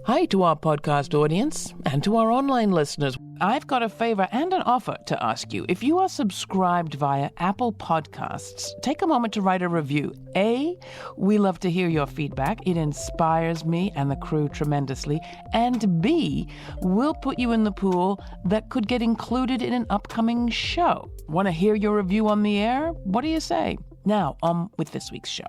Hi to our podcast audience and to our online listeners. I've got a favor and an offer to ask you. If you are subscribed via Apple Podcasts, take a moment to write a review. A, we love to hear your feedback. It inspires me and the crew tremendously. And B, we'll put you in the pool that could get included in an upcoming show. Want to hear your review on the air? What do you say? Now, on with this week's show.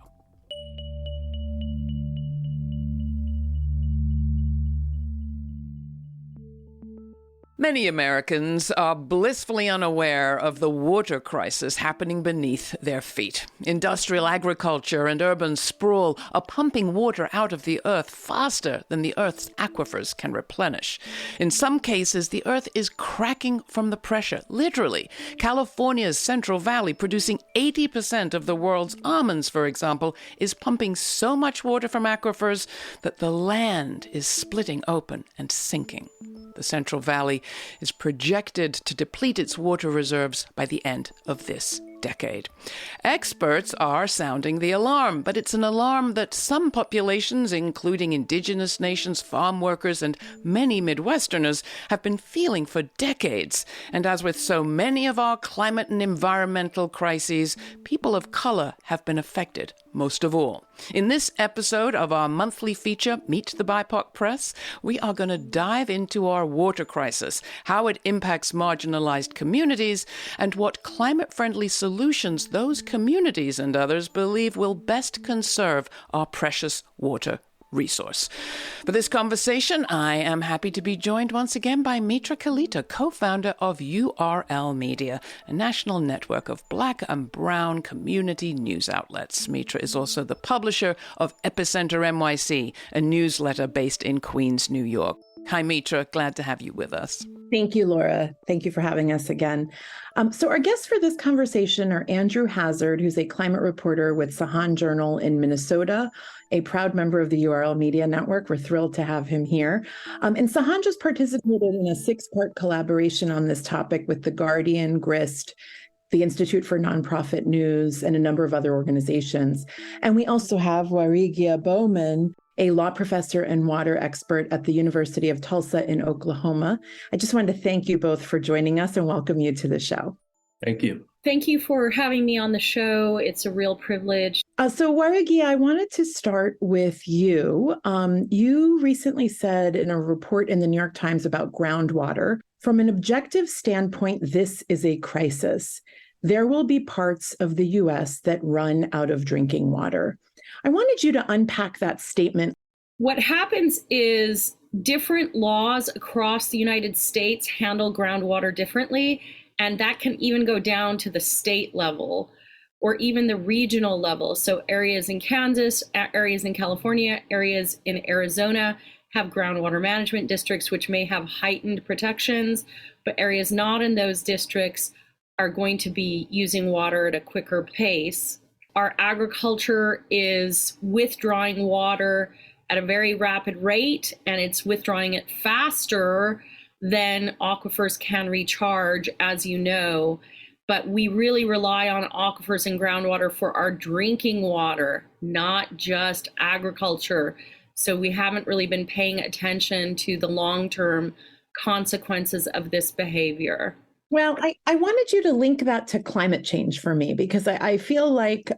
Many Americans are blissfully unaware of the water crisis happening beneath their feet. Industrial agriculture and urban sprawl are pumping water out of the earth faster than the earth's aquifers can replenish. In some cases, the earth is cracking from the pressure, literally. California's Central Valley, producing 80% of the world's almonds, for example, is pumping so much water from aquifers that the land is splitting open and sinking. The Central Valley is projected to deplete its water reserves by the end of this decade. Experts are sounding the alarm, but it's an alarm that some populations, including indigenous nations, farm workers, and many Midwesterners, have been feeling for decades. And as with so many of our climate and environmental crises, people of color have been affected most of all. In this episode of our monthly feature, Meet the BIPOC Press, we are going to dive into our water crisis, how it impacts marginalized communities, and what climate-friendly solutions those communities and others believe will best conserve our precious water resource. For this conversation, I am happy to be joined once again by Mitra Kalita, co-founder of URL Media, a national network of Black and Brown community news outlets. Mitra is also the publisher of Epicenter-NYC, a newsletter based in Queens, New York. Hi, Mitra. Glad to have you with us. Thank you, Laura. Thank you for having us again. So our guests for this conversation are Andrew Hazzard, who's a climate reporter with Sahan Journal in Minnesota, a proud member of the URL Media Network. We're thrilled to have him here. And Sahan just participated in a 6-part collaboration on this topic with The Guardian, Grist, the Institute for Nonprofit News, and a number of other organizations. And we also have Warigia Bowman, a law professor and water expert at the University of Tulsa in Oklahoma. I just wanted to thank you both for joining us and welcome you to the show. Thank you. Thank you for having me on the show. It's a real privilege. So Warigia, I wanted to start with you. You recently said in a report in the New York Times about groundwater, from an objective standpoint, this is a crisis. There will be parts of the U.S. that run out of drinking water. I wanted you to unpack that statement. What happens is different laws across the United States handle groundwater differently, and that can even go down to the state level or even the regional level. So areas in Kansas, areas in California, areas in Arizona have groundwater management districts, which may have heightened protections, but areas not in those districts are going to be using water at a quicker pace. Our agriculture is withdrawing water at a very rapid rate, and it's withdrawing it faster than aquifers can recharge, as you know. But we really rely on aquifers and groundwater for our drinking water, not just agriculture. So we haven't really been paying attention to the long-term consequences of this behavior. Well, I wanted you to link that to climate change for me, because I feel like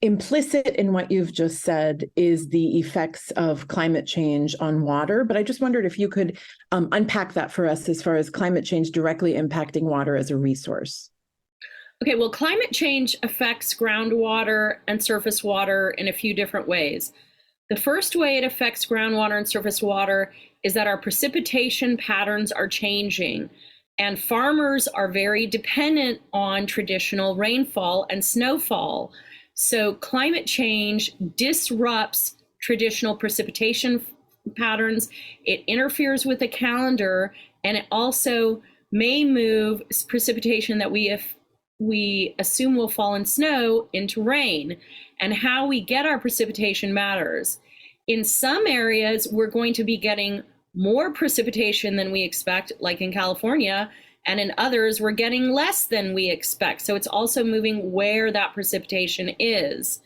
implicit in what you've just said is the effects of climate change on water. But I just wondered if you could unpack that for us as far as climate change directly impacting water as a resource. Okay, well, climate change affects groundwater and surface water in a few different ways. The first way it affects groundwater and surface water is that our precipitation patterns are changing. And farmers are very dependent on traditional rainfall and snowfall. So climate change disrupts traditional precipitation patterns. It interferes with the calendar, and it also may move precipitation that we assume will fall in snow into rain. And how we get our precipitation matters. In some areas, we're going to be getting more precipitation than we expect, like in California, and in others, we're getting less than we expect. So it's also moving where that precipitation is.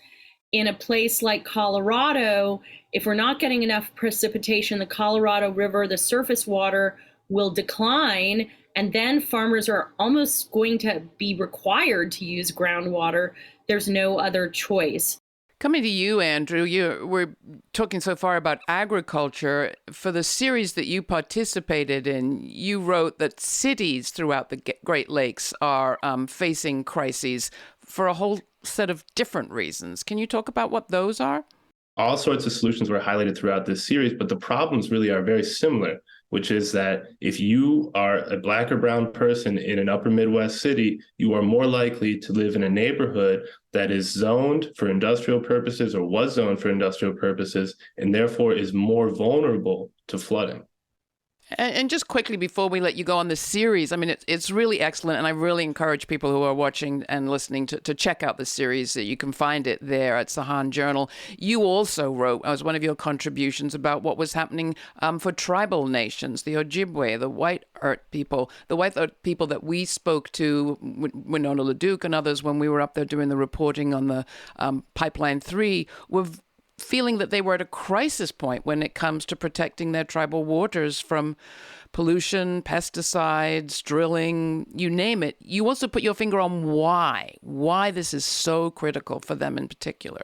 In a place like Colorado, if we're not getting enough precipitation, the Colorado River, the surface water will decline, and then farmers are almost going to be required to use groundwater. There's no other choice. Coming to you, Andrew, we're talking so far about agriculture. For the series that you participated in, you wrote that cities throughout the Great Lakes are facing crises for a whole set of different reasons. Can you talk about what those are? All sorts of solutions were highlighted throughout this series, but the problems really are very similar, which is that if you are a Black or brown person in an upper Midwest city, you are more likely to live in a neighborhood that is zoned for industrial purposes or was zoned for industrial purposes, and therefore is more vulnerable to flooding. And just quickly before we let you go on this series, I mean, it's really excellent, and I really encourage people who are watching and listening to check out the series. You can find it there at Sahan Journal. You also wrote, as one of your contributions, about what was happening for tribal nations, the Ojibwe, the white earth people that we spoke to, Winona LaDuke and others, when we were up there doing the reporting on the Pipeline 3, were feeling that they were at a crisis point when it comes to protecting their tribal waters from pollution, pesticides, drilling, you name it. You also put your finger on why this is so critical for them in particular.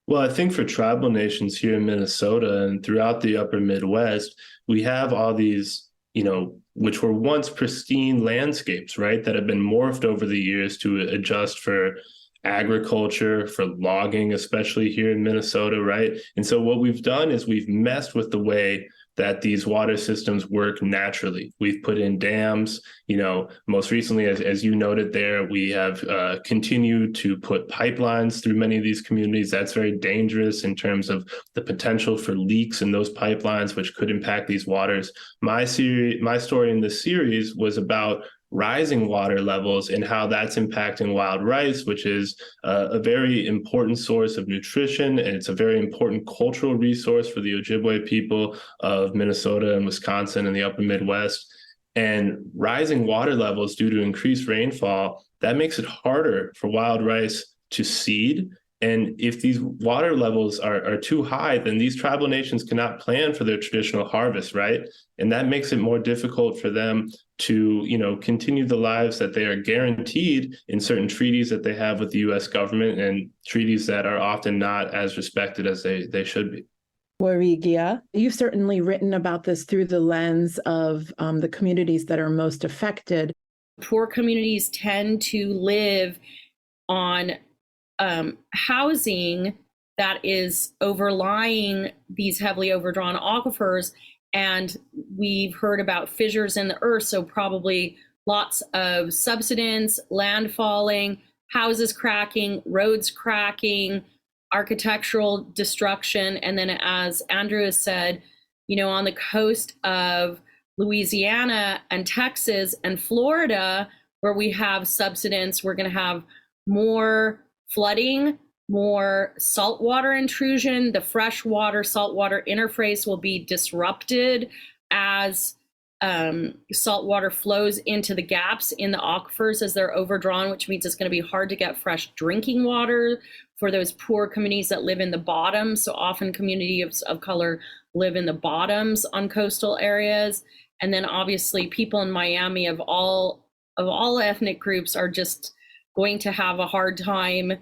Well, I think for tribal nations here in Minnesota and throughout the upper Midwest, we have all these, which were once pristine landscapes, right, that have been morphed over the years to adjust for agriculture, for logging, especially here in Minnesota, right? And so what we've done is we've messed with the way that these water systems work naturally. We've put in dams, most recently, as you noted there, we have continued to put pipelines through many of these communities. That's very dangerous in terms of the potential for leaks in those pipelines, which could impact these waters. My story in this series was about rising water levels and how that's impacting wild rice, which is a very important source of nutrition, and it's a very important cultural resource for the Ojibwe people of Minnesota and Wisconsin and the upper Midwest. And rising water levels due to increased rainfall, that makes it harder for wild rice to seed. And if these water levels are too high, then these tribal nations cannot plan for their traditional harvest, right? And that makes it more difficult for them to, continue the lives that they are guaranteed in certain treaties that they have with the U.S. government, and treaties that are often not as respected as they should be. Warigia, you've certainly written about this through the lens of the communities that are most affected. Poor communities tend to live on housing that is overlying these heavily overdrawn aquifers. And we've heard about fissures in the earth, so probably lots of subsidence, land falling, houses cracking, roads cracking, architectural destruction. And then, as Andrew has said, on the coast of Louisiana and Texas and Florida, where we have subsidence, we're going to have more flooding, more saltwater intrusion. The freshwater saltwater interface will be disrupted as saltwater flows into the gaps in the aquifers as they're overdrawn, which means it's going to be hard to get fresh drinking water for those poor communities that live in the bottoms. So often communities of color live in the bottoms on coastal areas. And then obviously people in Miami of all ethnic groups are just going to have a hard time,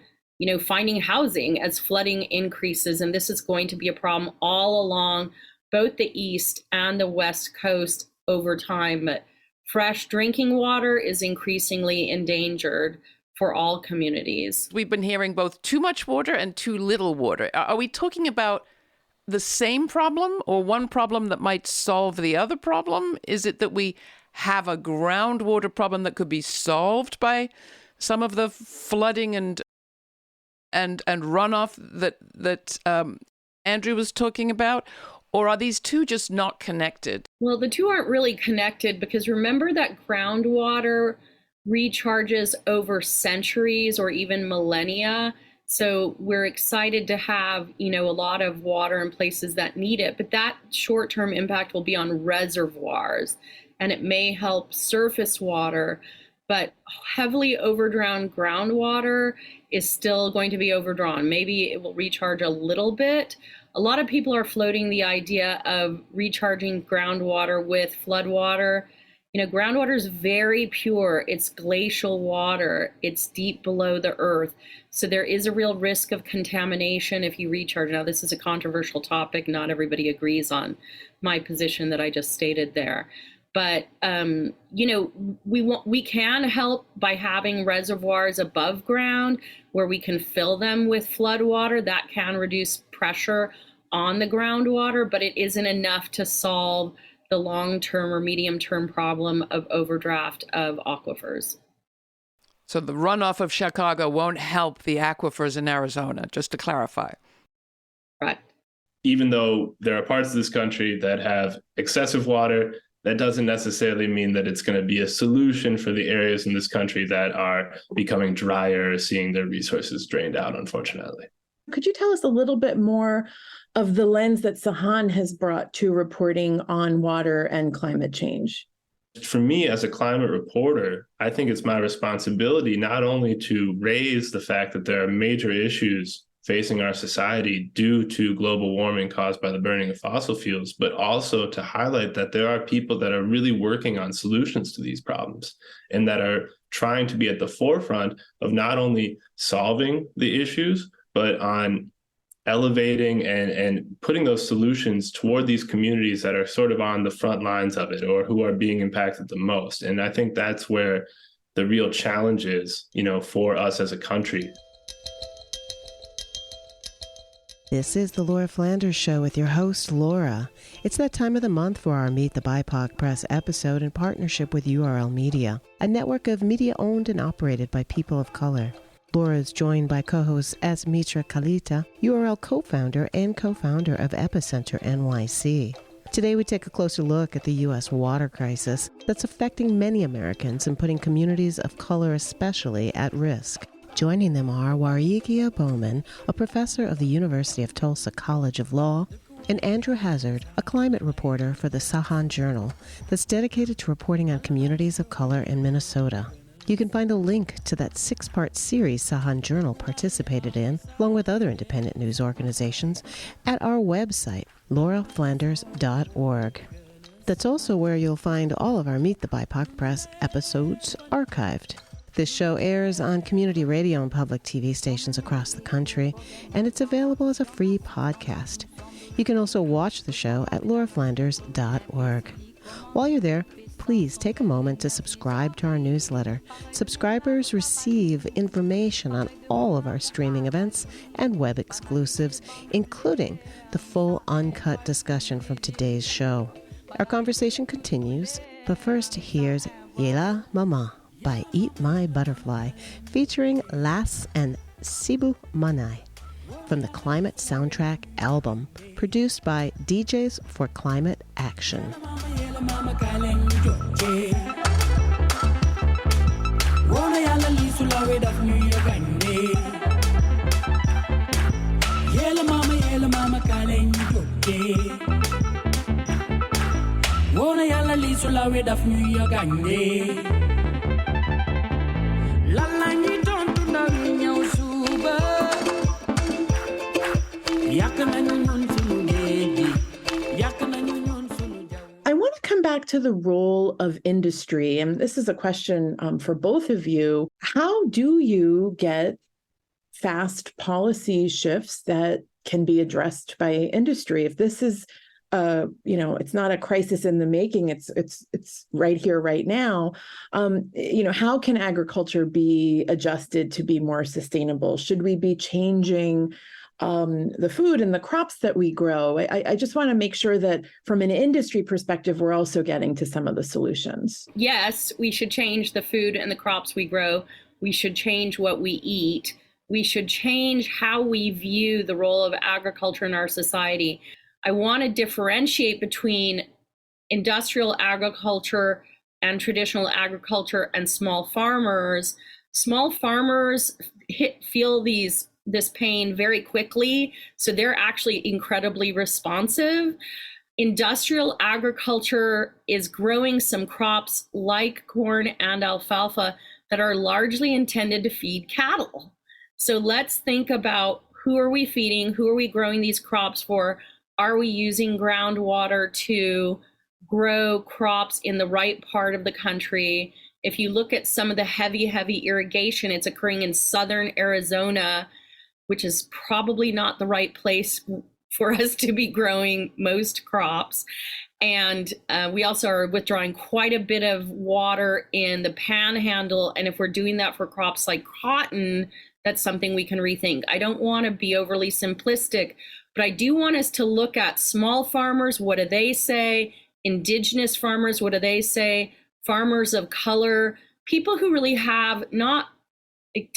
finding housing as flooding increases. And this is going to be a problem all along both the East and the West Coast over time. But fresh drinking water is increasingly endangered for all communities. We've been hearing both too much water and too little water. Are we talking about the same problem, or one problem that might solve the other problem? Is it that we have a groundwater problem that could be solved by some of the flooding and runoff that Andrew was talking about? Or are these two just not connected? Well, the two aren't really connected, because remember that groundwater recharges over centuries or even millennia. So we're excited to have, a lot of water in places that need it, but that short-term impact will be on reservoirs, and it may help surface water. But heavily overdrawn groundwater is still going to be overdrawn. Maybe it will recharge a little bit A lot of people are floating the idea of recharging groundwater with flood water. Groundwater is very pure. It's glacial water. It's deep below the earth. So there is a real risk of contamination if you recharge. Now, this is a controversial topic. Not everybody agrees on my position that I just stated there. But, we can help by having reservoirs above ground where we can fill them with flood water. That can reduce pressure on the groundwater, but it isn't enough to solve the long-term or medium-term problem of overdraft of aquifers. So the runoff of Chicago won't help the aquifers in Arizona, just to clarify. Right. Even though there are parts of this country that have excessive water, that doesn't necessarily mean that it's going to be a solution for the areas in this country that are becoming drier, seeing their resources drained out, unfortunately. Could you tell us a little bit more of the lens that Sahan has brought to reporting on water and climate change? For me, as a climate reporter, I think it's my responsibility not only to raise the fact that there are major issues facing our society due to global warming caused by the burning of fossil fuels, but also to highlight that there are people that are really working on solutions to these problems and that are trying to be at the forefront of not only solving the issues, but on elevating and putting those solutions toward these communities that are sort of on the front lines of it or who are being impacted the most. And I think that's where the real challenge is, for us as a country. This is the Laura Flanders Show with your host, Laura. It's that time of the month for our Meet the BIPOC Press episode in partnership with URL Media, a network of media owned and operated by people of color. Laura is joined by co-host S. Mitra Kalita, URL co-founder and co-founder of Epicenter-NYC. Today we take a closer look at the U.S. water crisis that's affecting many Americans and putting communities of color especially at risk. Joining them are Warigia Bowman, a professor of the University of Tulsa College of Law, and Andrew Hazzard, a climate reporter for the Sahan Journal that's dedicated to reporting on communities of color in Minnesota. You can find a link to that 6-part series Sahan Journal participated in, along with other independent news organizations, at our website, lauraflanders.org. That's also where you'll find all of our Meet the BIPOC Press episodes archived. This show airs on community radio and public TV stations across the country, and it's available as a free podcast. You can also watch the show at lauraflanders.org. While you're there, please take a moment to subscribe to our newsletter. Subscribers receive information on all of our streaming events and web exclusives, including the full uncut discussion from today's show. Our conversation continues, but first here's Yela Mama by Eat My Butterfly, featuring Las and Sibu Manai from the Climate Soundtrack album, produced by DJs for Climate Action. I want to come back to the role of industry, and this is a question for both of you. How do you get fast policy shifts that can be addressed by industry? If this is, it's not a crisis in the making, it's right here, right now. How can agriculture be adjusted to be more sustainable? Should we be changing the food and the crops that we grow? I just want to make sure that from an industry perspective, we're also getting to some of the solutions. Yes, we should change the food and the crops we grow. We should change what we eat. We should change how we view the role of agriculture in our society. I want to differentiate between industrial agriculture and traditional agriculture and small farmers. Small farmers feel this pain very quickly, so they're actually incredibly responsive. Industrial agriculture is growing some crops like corn and alfalfa that are largely intended to feed cattle. So let's think about who are we feeding? Who are we growing these crops for? Are we using groundwater to grow crops in the right part of the country? If you look at some of the heavy irrigation, it's occurring in southern Arizona, which is probably not the right place for us to be growing most crops. And we also are withdrawing quite a bit of water in the panhandle. And if we're doing that for crops like cotton, that's something we can rethink. I don't want to be overly simplistic, but I do want us to look at small farmers. What do they say? Indigenous farmers, what do they say? Farmers of color, people who really have not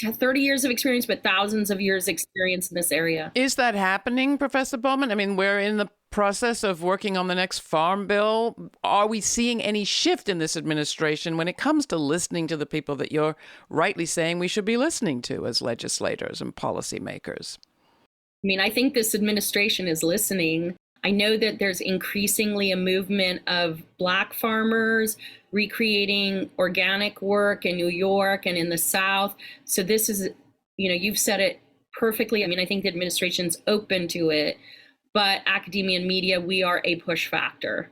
30 years of experience, but thousands of years experience in this area. Is that happening, Professor Bowman? I mean, we're in the process of working on the next farm bill. Are we seeing any shift in this administration when it comes to listening to the people that you're rightly saying we should be listening to as legislators and policymakers? I mean, I think this administration is listening. I know that there's increasingly a movement of Black farmers recreating organic work in New York and in the South. So this is, you've said it perfectly. I mean, I think the administration's open to it, but academia and media, we are a push factor.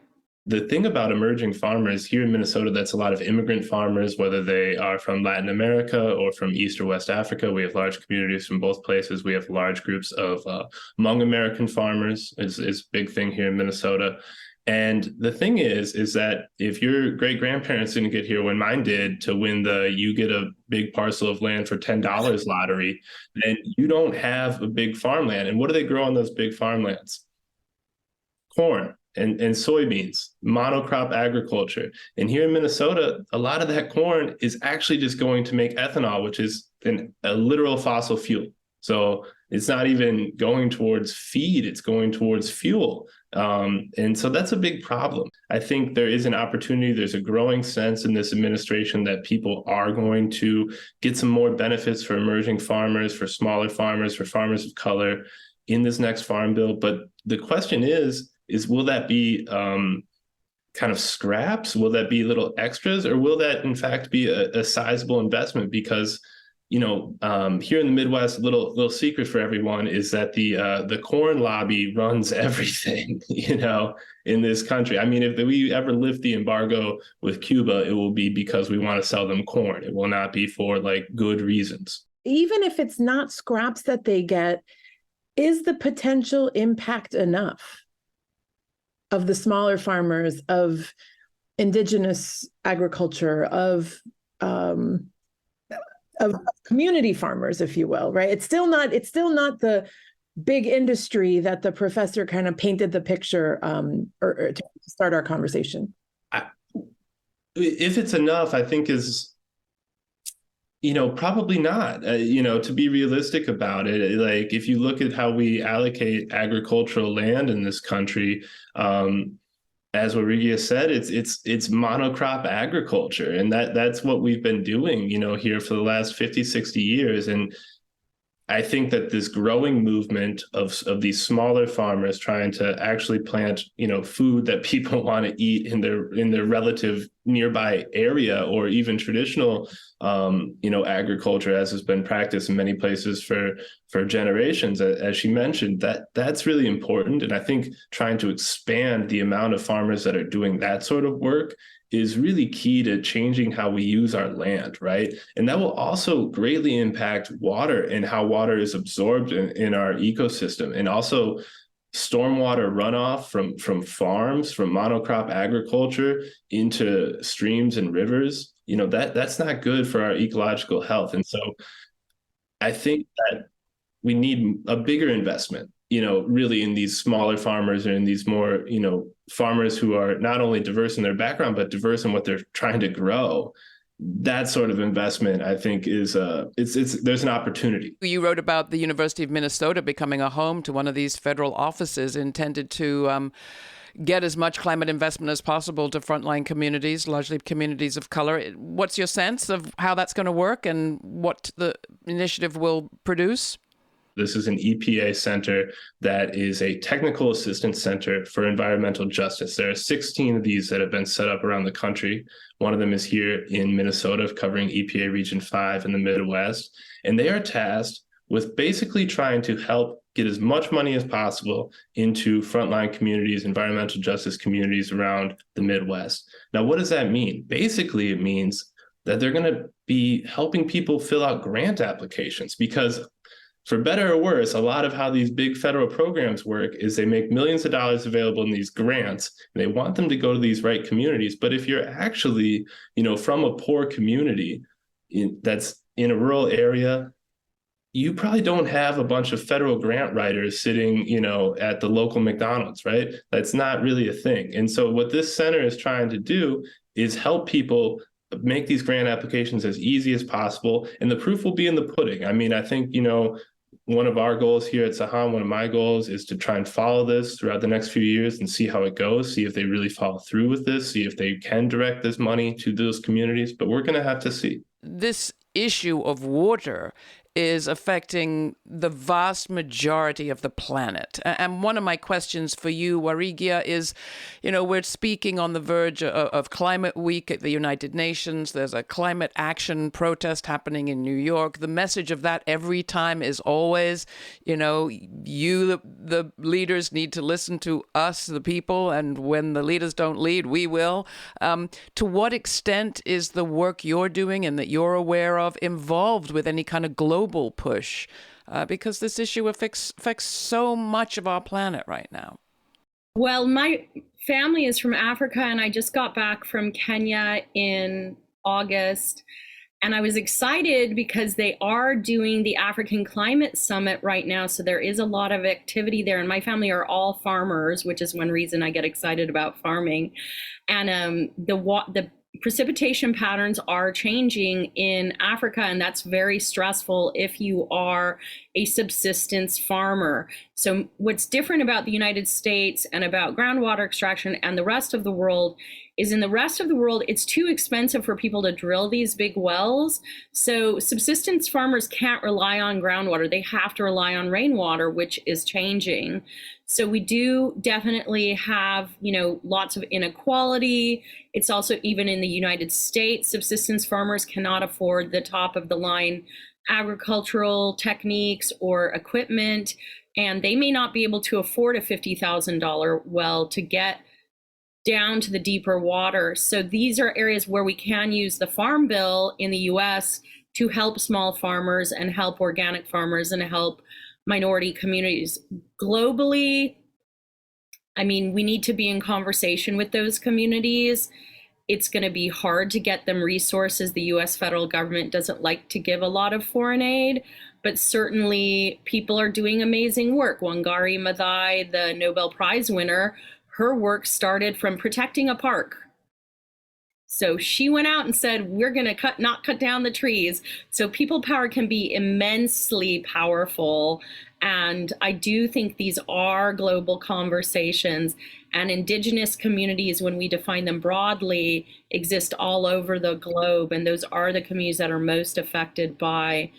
The thing about emerging farmers here in Minnesota, that's a lot of immigrant farmers, whether they are from Latin America or from East or West Africa. We have large communities from both places. We have large groups of Hmong American farmers is a big thing here in Minnesota. And the thing is that if your great grandparents didn't get here when mine did to win the you get a big parcel of land for $10 lottery, then you don't have a big farmland. And what do they grow on those big farmlands? Corn and soybeans, monocrop agriculture. And here in Minnesota, a lot of that corn is actually just going to make ethanol, which is a literal fossil fuel. So it's not even going towards feed, it's going towards fuel. And so that's a big problem. I think there is an opportunity. There's a growing sense in this administration that people are going to get some more benefits for emerging farmers, for smaller farmers, for farmers of color in this next farm bill. But the question is will that be kind of scraps? Will that be little extras? Or will that, in fact, be a sizable investment? Because here in the Midwest, a little secret for everyone is that the corn lobby runs everything, in this country. I mean, if we ever lift the embargo with Cuba, it will be because we want to sell them corn. It will not be for good reasons. Even if it's not scraps that they get, is the potential impact enough of the smaller farmers, of indigenous agriculture, of community farmers, if you will, right? It's still not the big industry that the professor kind of painted the picture or to start our conversation. If it's enough, I think is, probably not, to be realistic about it. If you look at how we allocate agricultural land in this country, as Warigia said, it's monocrop agriculture. And that's what we've been doing, here for the last 50, 60 years. And I think that this growing movement of these smaller farmers trying to actually plant, food that people want to eat in their relative nearby area, or even traditional, agriculture as has been practiced in many places for generations, as she mentioned, that's really important. And I think trying to expand the amount of farmers that are doing that sort of work is really key to changing how we use our land, right? And that will also greatly impact water and how water is absorbed in our ecosystem, and also stormwater runoff from farms, from monocrop agriculture into streams and rivers. That's not good for our ecological health. And so I think that we need a bigger investment, really in these smaller farmers and in these more, farmers who are not only diverse in their background, but diverse in what they're trying to grow. That sort of investment, I think, is there's an opportunity. You wrote about the University of Minnesota becoming a home to one of these federal offices intended to get as much climate investment as possible to frontline communities, largely communities of color. What's your sense of how that's going to work and what the initiative will produce? This is an EPA center that is a technical assistance center for environmental justice. There are 16 of these that have been set up around the country. One of them is here in Minnesota, covering EPA Region 5 in the Midwest. And they are tasked with basically trying to help get as much money as possible into frontline communities, environmental justice communities around the Midwest. Now, what does that mean? Basically, it means that they're going to be helping people fill out grant applications, because for better or worse, a lot of how these big federal programs work is they make millions of dollars available in these grants, and they want them to go to these right communities. But if you're actually, from a poor community that's in a rural area, you probably don't have a bunch of federal grant writers sitting, at the local McDonald's, right? That's not really a thing. And so what this center is trying to do is help people make these grant applications as easy as possible. And the proof will be in the pudding. I mean, I think, one of our goals here at Sahan, one of my goals is to try and follow this throughout the next few years and see how it goes, see if they really follow through with this, see if they can direct this money to those communities. But we're going to have to see. This issue of water is affecting the vast majority of the planet. And one of my questions for you, Warigia, is, we're speaking on the verge of Climate Week at the United Nations. There's a climate action protest happening in New York. The message of that every time is always, the leaders need to listen to us, the people, and when the leaders don't lead, we will. To what extent is the work you're doing and that you're aware of involved with any kind of global push, because this issue affects so much of our planet right now? Well, my family is from Africa, and I just got back from Kenya in August, and I was excited because they are doing the African Climate Summit right now, so there is a lot of activity there, and my family are all farmers, which is one reason I get excited about farming. And the precipitation patterns are changing in Africa, and that's very stressful if you are a subsistence farmer. So what's different about the United States and about groundwater extraction and the rest of the world is, in the rest of the world, it's too expensive for people to drill these big wells. So subsistence farmers can't rely on groundwater. They have to rely on rainwater, which is changing. So we do definitely have, lots of inequality. It's also, even in the United States, subsistence farmers cannot afford the top of the line agricultural techniques or equipment, and they may not be able to afford a $50,000 well to get down to the deeper water. So these are areas where we can use the Farm Bill in the US to help small farmers and help organic farmers and help minority communities. Globally, I mean, we need to be in conversation with those communities. It's going to be hard to get them resources. The US federal government doesn't like to give a lot of foreign aid, but certainly people are doing amazing work. Wangari Maathai, the Nobel Prize winner, her work started from protecting a park. So she went out and said, we're going to not cut down the trees. So people power can be immensely powerful. And I do think these are global conversations, and indigenous communities, when we define them broadly, exist all over the globe. And those are the communities that are most affected by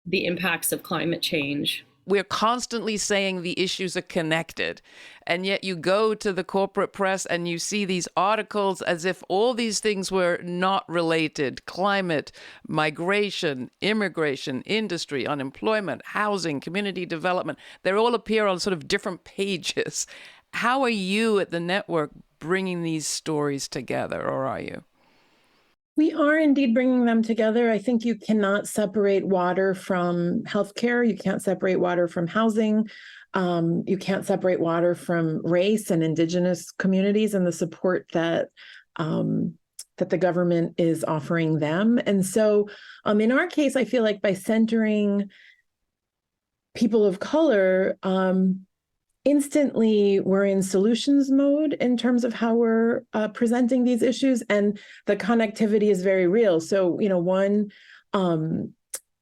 the impacts of climate change. We're constantly saying the issues are connected, and yet you go to the corporate press and you see these articles as if all these things were not related. Climate, migration, immigration, industry, unemployment, housing, community development. They all appear on sort of different pages. How are you at the network bringing these stories together, or are you? We are indeed bringing them together. I think you cannot separate water from healthcare. You can't separate water from housing. You can't separate water from race and indigenous communities and the support that the government is offering them. And so in our case, I feel like by centering people of color, instantly we're in solutions mode in terms of how we're presenting these issues, and the connectivity is very real. So,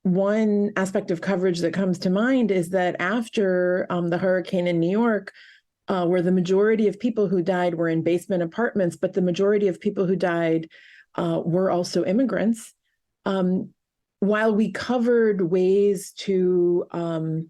one aspect of coverage that comes to mind is that after the hurricane in New York, where the majority of people who died were in basement apartments, but the majority of people who died were also immigrants. While we covered ways to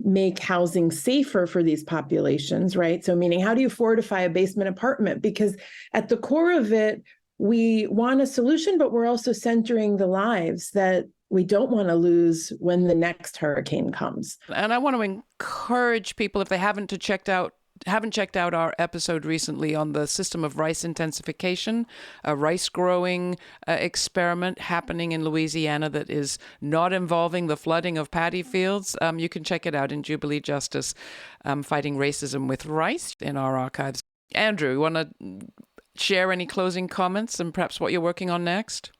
make housing safer for these populations, right? So meaning, how do you fortify a basement apartment? Because at the core of it, we want a solution, but we're also centering the lives that we don't want to lose when the next hurricane comes. And I want to encourage people, if they haven't checked out our episode recently on the system of rice intensification, a rice growing experiment happening in Louisiana that is not involving the flooding of paddy fields. You can check it out in Jubilee Justice, Fighting Racism with Rice, in our archives. Andrew, you want to share any closing comments and perhaps what you're working on next?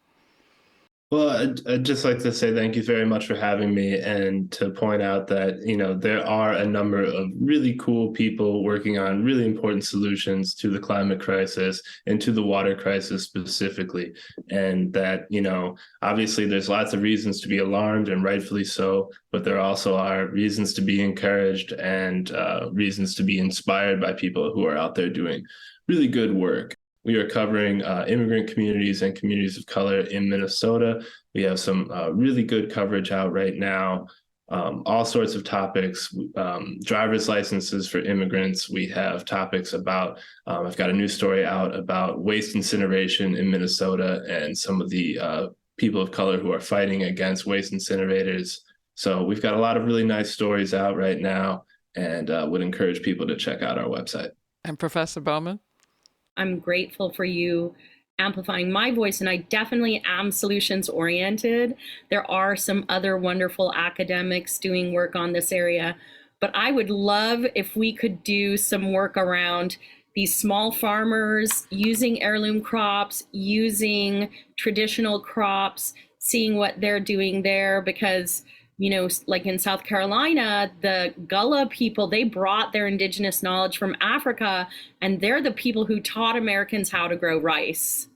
Well, I'd just like to say thank you very much for having me, and to point out that, there are a number of really cool people working on really important solutions to the climate crisis and to the water crisis specifically. And that, obviously there's lots of reasons to be alarmed, and rightfully so, but there also are reasons to be encouraged and reasons to be inspired by people who are out there doing really good work. We are covering immigrant communities and communities of color in Minnesota. We have some really good coverage out right now, all sorts of topics, driver's licenses for immigrants. We have topics about, I've got a new story out about waste incineration in Minnesota and some of the people of color who are fighting against waste incinerators. So we've got a lot of really nice stories out right now, and would encourage people to check out our website. And Professor Bowman? I'm grateful for you amplifying my voice, and I definitely am solutions oriented. There are some other wonderful academics doing work on this area, but I would love if we could do some work around these small farmers using heirloom crops, using traditional crops, seeing what they're doing there, because like in South Carolina, the Gullah people, they brought their indigenous knowledge from Africa, and they're the people who taught Americans how to grow rice.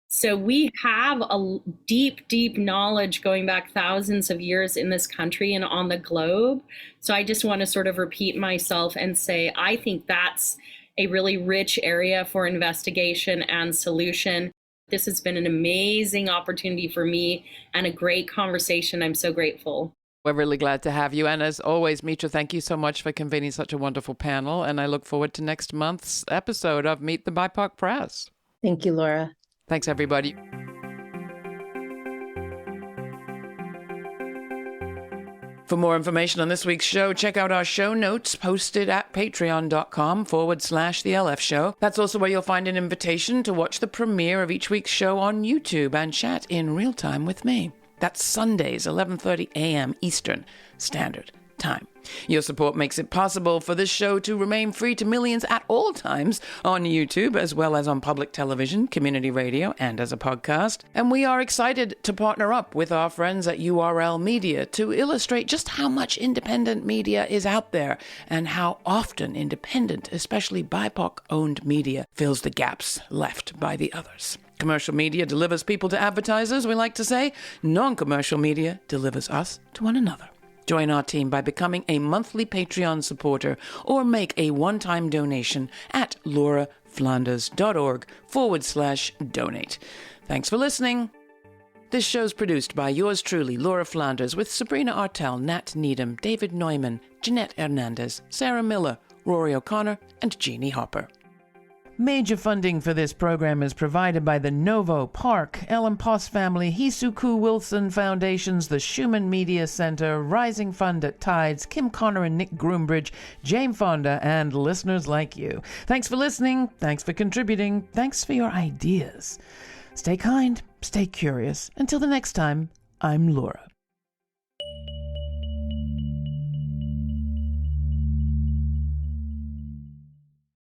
So we have a deep, deep knowledge going back thousands of years in this country and on the globe. So I just want to sort of repeat myself and say, I think that's a really rich area for investigation and solution. This has been an amazing opportunity for me and a great conversation. I'm so grateful. We're really glad to have you. And as always, Mitra, thank you so much for convening such a wonderful panel. And I look forward to next month's episode of Meet the BIPOC Press. Thank you, Laura. Thanks, everybody. For more information on this week's show, check out our show notes posted at patreon.com/The LF Show. That's also where you'll find an invitation to watch the premiere of each week's show on YouTube and chat in real time with me. That's Sundays, 11:30 a.m. Eastern Standard Time. Your support makes it possible for this show to remain free to millions at all times on YouTube, as well as on public television, community radio, and as a podcast. And we are excited to partner up with our friends at URL Media to illustrate just how much independent media is out there and how often independent, especially BIPOC-owned media, fills the gaps left by the others. Commercial media delivers people to advertisers, we like to say. Non-commercial media delivers us to one another. Join our team by becoming a monthly Patreon supporter or make a one-time donation at lauraflanders.org/donate. Thanks for listening. This show's produced by yours truly, Laura Flanders, with Sabrina Artel, Nat Needham, David Neumann, Jeanette Hernandez, Sarah Miller, Rory O'Connor, and Jeannie Hopper. Major funding for this program is provided by the Novo, Park, Ellen Poss Family, Hisuku Wilson Foundations, the Schumann Media Center, Rising Fund at Tides, Kim Connor and Nick Groombridge, Jane Fonda, and listeners like you. Thanks for listening. Thanks for contributing. Thanks for your ideas. Stay kind. Stay curious. Until the next time, I'm Laura.